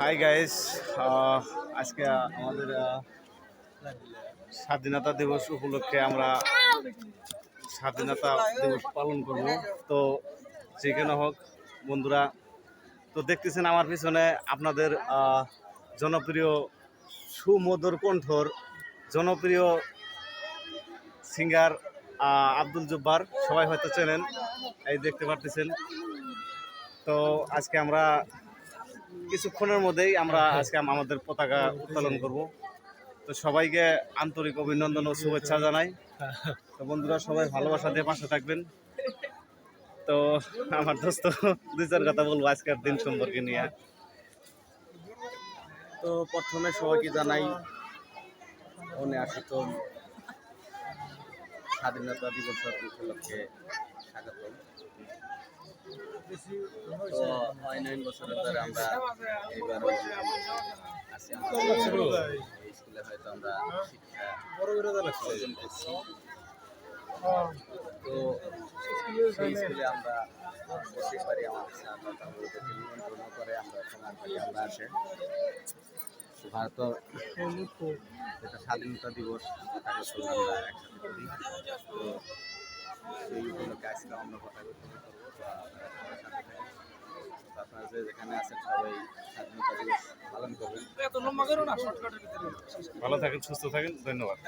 Hi guys, আজকে আমাদের স্বাধীনতা দিবস উপলক্ষে আমরা স্বাধীনতা দিবস পালন করব। তো যেখানে হোক বন্ধুরা, তো দেখতেছেন আমার পিছনে আপনাদের জনপ্রিয় সুমধুর কণ্ঠর জনপ্রিয় সিঙ্গার আব্দুল জব্বার, সবাই হয়তো চেনেন, এই দেখতে পারতেছেন। তো আজকে আমরা কিছুক্ষণের মধ্যেই আজকে আমাদের পতাকা উত্তোলন করব। তো সবাইকে আন্তরিক অভিনন্দন ও শুভেচ্ছা জানাই। তো বন্ধুরা, সবাই ভালোবাসা দিয়ে পাশে থাকবেন। তো আমার দোস্ত দুই চার কথা বলবো আজকের দিন সম্পর্কে নিয়ে। তো প্রথমে সবাইকে জানাই আসিত স্বাধীনতা দিবস উপলক্ষে স্বাগত। তো 9 বছরের ধরে আমরা এইবারও আছি আমাদের স্কুলে, হয়তো আমরা শিক্ষা অর্জন করছি। তো সেই স্কুলে আমরা প্রত্যেকবারই আমাদের স্যাররা নিমন্ত্রণ করে, আমরা আমরা আসে ভারত যেটা স্বাধীনতা দিবস পতাকা উত্তোলন আমরা একসাথে করি। তো সেই উপলক্ষে আজকে আমরা পতাকা উত্তোলন করবো। তো আপনারা যে যেখানে আছেন সবাই স্বাধীনতা দিবস পালন করবেন। ভালো থাকেন, সুস্থ থাকেন, ধন্যবাদ।